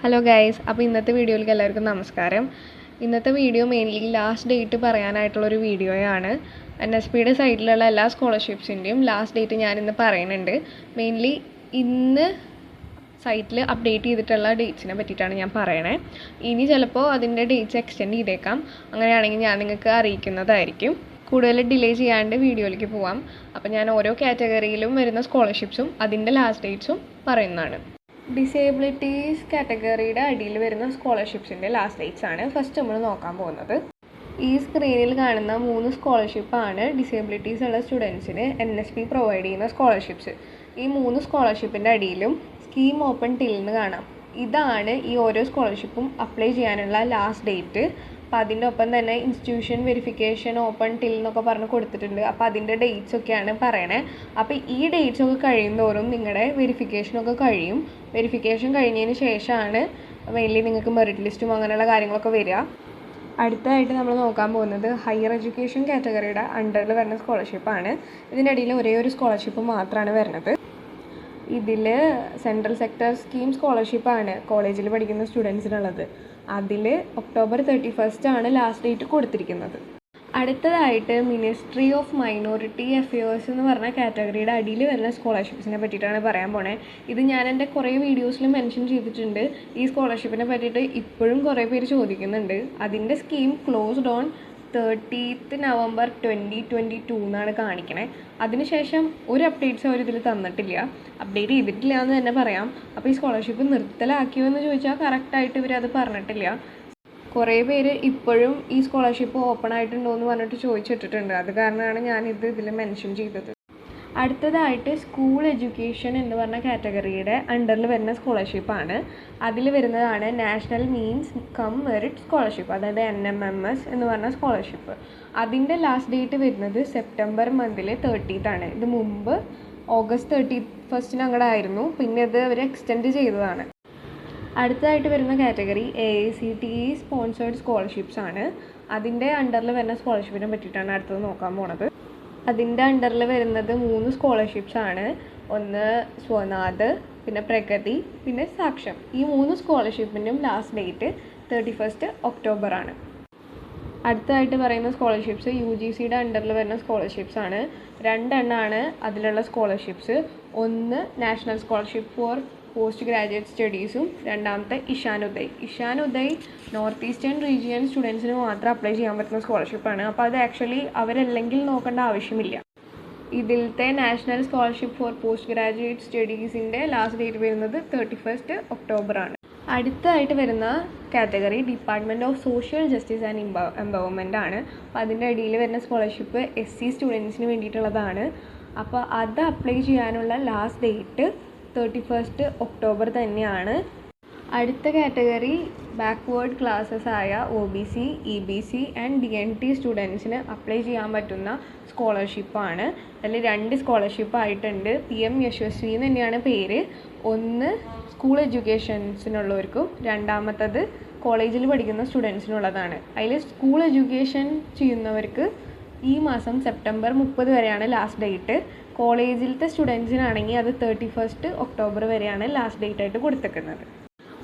Hello guys, അപ്പോൾ ഇന്നത്തെ വീഡിയോയിലേക്ക് എല്ലാവർക്കും നമസ്കാരം. ഇന്നത്തെ വീഡിയോ മെയിൻലി ലാസ്റ്റ് ഡേറ്റ് പറയാനായിട്ടുള്ളൊരു വീഡിയോയാണ്. NSPയുടെ സൈറ്റിലുള്ള എല്ലാ സ്കോളർഷിപ്സിൻ്റെയും ലാസ്റ്റ് ഡേറ്റ് ഞാനിന്ന് പറയുന്നുണ്ട്. മെയിൻലി ഇന്ന് സൈറ്റിൽ അപ്ഡേറ്റ് ചെയ്തിട്ടുള്ള ഡേറ്റ്സിനെ പറ്റിയിട്ടാണ് ഞാൻ പറയണേ. ഇനി ചിലപ്പോൾ അതിൻ്റെ ഡേറ്റ്സ് എക്സ്റ്റെൻഡ് ചെയ്തേക്കാം. അങ്ങനെയാണെങ്കിൽ ഞാൻ നിങ്ങൾക്ക് അറിയിക്കുന്നതായിരിക്കും. കൂടുതൽ ഡിലേ ചെയ്യാണ്ട് വീഡിയോയിലേക്ക് പോവാം. അപ്പോൾ ഞാൻ ഓരോ കാറ്റഗറിയിലും വരുന്ന സ്കോളർഷിപ്സും അതിൻ്റെ ലാസ്റ്റ് ഡേറ്റ്സും പറയുന്നതാണ്. ഡിസേബിലിറ്റീസ് കാറ്റഗറിയുടെ അടിയിൽ വരുന്ന സ്കോളർഷിപ്സിൻ്റെ ലാസ്റ്റ് ഡേറ്റ്സ് ആണ് ഫസ്റ്റ് നമ്മൾ നോക്കാൻ പോകുന്നത്. ഈ സ്ക്രീനിൽ കാണുന്ന 3 സ്കോളർഷിപ്പാണ് ഡിസേബിലിറ്റീസ് ഉള്ള സ്റ്റുഡൻസിന് NSP പ്രൊവൈഡ് ചെയ്യുന്ന സ്കോളർഷിപ്സ്. ഈ 3 സ്കോളർഷിപ്പിൻ്റെ അടിയിലും സ്കീം ഓപ്പൺ ടിൽ എന്ന് കാണാം. ഇതാണ് ഈ ഓരോ സ്കോളർഷിപ്പും അപ്ലൈ ചെയ്യാനുള്ള ലാസ്റ്റ് ഡേറ്റ്. അപ്പോൾ അതിൻ്റെ ഒപ്പം തന്നെ ഇൻസ്റ്റിറ്റ്യൂഷൻ വെരിഫിക്കേഷൻ ഓപ്പൺ ടിൽ എന്നൊക്കെ പറഞ്ഞ് കൊടുത്തിട്ടുണ്ട്. അപ്പോൾ അതിൻ്റെ ഡേറ്റ്സ് ഒക്കെയാണ് പറയണേ. അപ്പോൾ ഈ ഡേറ്റ്സ് ഒക്കെ കഴിയുന്തോറും നിങ്ങളുടെ വെരിഫിക്കേഷനൊക്കെ കഴിയും. വെരിഫിക്കേഷൻ കഴിഞ്ഞതിന് ശേഷമാണ് മെയിൻലി നിങ്ങൾക്ക് മെറിറ്റ് ലിസ്റ്റും അങ്ങനെയുള്ള കാര്യങ്ങളൊക്കെ വരിക. അടുത്തതായിട്ട് നമ്മൾ നോക്കാൻ പോകുന്നത് ഹയർ എഡ്യൂക്കേഷൻ കാറ്റഗറിയുടെ അണ്ടറിൽ വരുന്ന സ്കോളർഷിപ്പാണ്. ഇതിൻ്റെ ഇടയിൽ ഒരേ ഒരു സ്കോളർഷിപ്പ് മാത്രമാണ് വരുന്നത്. ഇതിൽ സെൻട്രൽ സെക്ടർ സ്കീം സ്കോളർഷിപ്പാണ് കോളേജിൽ പഠിക്കുന്ന സ്റ്റുഡൻസിനുള്ളത്. അതിൽ October 31 ആണ് ലാസ്റ്റ് ഡേറ്റ് കൊടുത്തിരിക്കുന്നത്. അടുത്തതായിട്ട് മിനിസ്ട്രി ഓഫ് മൈനോറിറ്റി അഫയേഴ്സ് എന്ന് പറഞ്ഞ കാറ്റഗറിയുടെ അടിയിൽ വരുന്ന സ്കോളർഷിപ്സിനെ പറ്റിയിട്ടാണ് പറയാൻ പോണേ. ഇത് ഞാൻ എൻ്റെ കുറേ വീഡിയോസിൽ മെൻഷൻ ചെയ്തിട്ടുണ്ട്. ഈ സ്കോളർഷിപ്പിനെ പറ്റിയിട്ട് ഇപ്പോഴും കുറേ പേര് ചോദിക്കുന്നുണ്ട്. അതിൻ്റെ scheme closed on 30th November 2022 എന്നാണ് കാണിക്കണേ. അതിനുശേഷം ഒരു അപ്ഡേറ്റ്സ് അവർ ഇതിൽ തന്നിട്ടില്ല, അപ്ഡേറ്റ് ചെയ്തിട്ടില്ല എന്ന് തന്നെ പറയാം. അപ്പോൾ ഈ സ്കോളർഷിപ്പ് നിർത്തലാക്കിയോ എന്ന് ചോദിച്ചാൽ കറക്റ്റായിട്ട് ഇവരത് പറഞ്ഞിട്ടില്ല. കുറേ പേര് ഇപ്പോഴും ഈ സ്കോളർഷിപ്പ് ഓപ്പൺ ആയിട്ടുണ്ടോ എന്ന് പറഞ്ഞിട്ട് ചോദിച്ചിട്ടിട്ടുണ്ട്. അത് കാരണമാണ് ഞാനിത് ഇതിൽ മെൻഷൻ ചെയ്തത്. അടുത്തതായിട്ട് സ്കൂൾ എഡ്യൂക്കേഷൻ എന്ന് പറഞ്ഞ കാറ്റഗറിയുടെ അണ്ടറിൽ വരുന്ന സ്കോളർഷിപ്പാണ്. അതിൽ വരുന്നതാണ് national means come merit scholarship, അതായത് NMMS എന്ന് പറഞ്ഞ സ്കോളർഷിപ്പ്. അതിൻ്റെ ലാസ്റ്റ് ഡേറ്റ് വരുന്നത് സെപ്റ്റംബർ മന്തിൽ 30th ആണ്. ഇത് മുമ്പ് August 31 അങ്ങോട്ട് ആയിരുന്നു. പിന്നെ ഇത് അവർ എക്സ്റ്റെൻഡ് ചെയ്തതാണ്. അടുത്തതായിട്ട് വരുന്ന കാറ്റഗറി AICTE സ്പോൺസേർഡ് സ്കോളർഷിപ്സ് ആണ്. അതിൻ്റെ അണ്ടറിൽ വരുന്ന സ്കോളർഷിപ്പിനെ പറ്റിയിട്ടാണ് അടുത്തത് നോക്കാൻ പോണത്. അതിൻ്റെ അണ്ടറിൽ വരുന്നത് 3 സ്കോളർഷിപ്സ് ആണ്. ഒന്ന് സ്വനാഥ്, പിന്നെ പ്രഗതി, പിന്നെ സാക്ഷം. ഈ 3 സ്കോളർഷിപ്പിൻ്റെയും ലാസ്റ്റ് ഡേറ്റ് 31 October ആണ്. അടുത്തതായിട്ട് പറയുന്ന സ്കോളർഷിപ്സ് UGCയുടെ അണ്ടറിൽ വരുന്ന സ്കോളർഷിപ്സ് ആണ്. 2 എണ്ണമാണ് അതിലുള്ള സ്കോളർഷിപ്സ്. ഒന്ന് national scholarship for post graduate സ്റ്റഡീസും രണ്ടാമത്തെ ഇഷാനുദയ് നോർത്ത് ഈസ്റ്റേൺ റീജിയൻ സ്റ്റുഡൻസിന് മാത്രം അപ്ലൈ ചെയ്യാൻ പറ്റുന്ന സ്കോളർഷിപ്പാണ്. അപ്പോൾ അത് ആക്ച്വലി അവരല്ലെങ്കിൽ നോക്കേണ്ട ആവശ്യമില്ല. ഇതിലത്തെ national scholarship for post graduate സ്റ്റഡീസിൻ്റെ ലാസ്റ്റ് ഡേറ്റ് വരുന്നത് 31 October ആണ്. അടുത്തതായിട്ട് വരുന്ന category department of social justice and empowerment ആണ്. അപ്പോൾ അതിൻ്റെ അടിയിൽ വരുന്ന സ്കോളർഷിപ്പ് SC സ്റ്റുഡൻസിന് വേണ്ടിയിട്ടുള്ളതാണ്. അപ്പോൾ അത് അപ്ലൈ ചെയ്യാനുള്ള ലാസ്റ്റ് ഡേറ്റ് 31 October തന്നെയാണ്. അടുത്ത കാറ്റഗറി ബാക്ക്വേർഡ് ക്ലാസ്സസ് ആയ OBC, EBC ആൻഡ് DNT സ്റ്റുഡൻസിന് അപ്ലൈ ചെയ്യാൻ പറ്റുന്ന സ്കോളർഷിപ്പാണ്. അതിൽ 2 സ്കോളർഷിപ്പ് ആയിട്ടുണ്ട്. PM യശസ്വി എന്ന് തന്നെയാണ് പേര്. ഒന്ന് സ്കൂൾ എഡ്യൂക്കേഷൻസിനുള്ളവർക്കും രണ്ടാമത്തത് കോളേജിൽ പഠിക്കുന്ന സ്റ്റുഡൻസിനുള്ളതാണ്. അതിൽ സ്കൂൾ എഡ്യൂക്കേഷൻ ചെയ്യുന്നവർക്ക് ഈ മാസം സെപ്റ്റംബർ 30 വരെയാണ് ലാസ്റ്റ് ഡേറ്റ്. കോളേജിലത്തെ സ്റ്റുഡൻസിനാണെങ്കിൽ അത് 31 October വരെയാണ് ലാസ്റ്റ് ഡേറ്റ് ആയിട്ട് കൊടുത്തേക്കുന്നത്.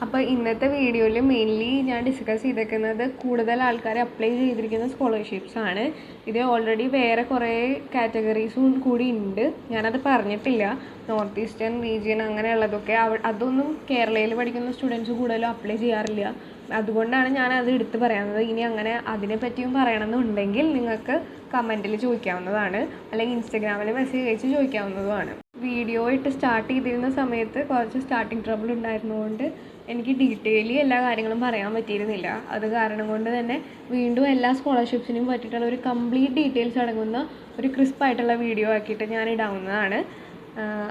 അപ്പോൾ ഇന്നത്തെ വീഡിയോയിൽ മെയിൻലി ഞാൻ ഡിസ്കസ് ചെയ്തേക്കുന്നത് കൂടുതൽ ആൾക്കാർ അപ്ലൈ ചെയ്തിരിക്കുന്ന സ്കോളർഷിപ്സ് ആണ്. ഇത് ഓൾറെഡി വേറെ കുറേ കാറ്റഗറീസും കൂടി ഉണ്ട്, ഞാനത് പറഞ്ഞിട്ടില്ല. നോർത്ത് ഈസ്റ്റേൺ റീജിയൻ അങ്ങനെയുള്ളതൊക്കെ അതൊന്നും കേരളയിൽ പഠിക്കുന്ന സ്റ്റുഡൻസ് കൂടുതലും അപ്ലൈ ചെയ്യാറില്ല. അതുകൊണ്ടാണ് ഞാനത് എടുത്ത് പറയുന്നത്. ഇനി അങ്ങനെ അതിനെപ്പറ്റിയും പറയണമെന്നുണ്ടെങ്കിൽ നിങ്ങൾക്ക് കമൻറ്റിൽ ചോദിക്കാവുന്നതാണ്, അല്ലെങ്കിൽ ഇൻസ്റ്റഗ്രാമിൽ മെസ്സേജ് അയച്ച് ചോദിക്കാവുന്നതുമാണ്. വീഡിയോ ഇട്ട് സ്റ്റാർട്ട് ചെയ്തിരുന്ന സമയത്ത് കുറച്ച് സ്റ്റാർട്ടിങ് ട്രബിൾ ഉണ്ടായിരുന്നതുകൊണ്ട് എനിക്ക് ഡീറ്റെയിലി എല്ലാ കാര്യങ്ങളും പറയാൻ പറ്റിയിരുന്നില്ല. അത് കാരണം കൊണ്ട് തന്നെ വീണ്ടും എല്ലാ സ്കോളർഷിപ്സിനും പറ്റിയിട്ടുള്ള ഒരു കംപ്ലീറ്റ് ഡീറ്റെയിൽസ് അടങ്ങുന്ന ഒരു ക്രിസ്പായിട്ടുള്ള വീഡിയോ ആക്കിയിട്ട് ഞാൻ ഇടാവുന്നതാണ്.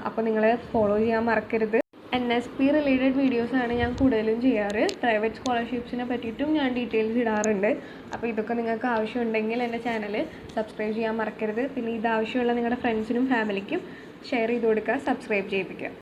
അപ്പോൾ നിങ്ങൾ ഫോളോ ചെയ്യാൻ മറക്കരുത്. NSP റിലേറ്റഡ് വീഡിയോസാണ് ഞാൻ കൂടുതലും ചെയ്യാറ്. പ്രൈവറ്റ് സ്കോളർഷിപ്സിനെ പറ്റിയിട്ടും ഞാൻ ഡീറ്റെയിൽസ് ഇടാറുണ്ട്. അപ്പോൾ ഇതൊക്കെ നിങ്ങൾക്ക് ആവശ്യമുണ്ടെങ്കിൽ എൻ്റെ ചാനൽ സബ്സ്ക്രൈബ് ചെയ്യാൻ മറക്കരുത്. പിന്നെ ഇത് ആവശ്യമുള്ള നിങ്ങളുടെ ഫ്രണ്ട്സിനും ഫാമിലിക്കും ഷെയർ ചെയ്ത് കൊടുക്കുക, സബ്സ്ക്രൈബ് ചെയ്യിപ്പിക്കുക.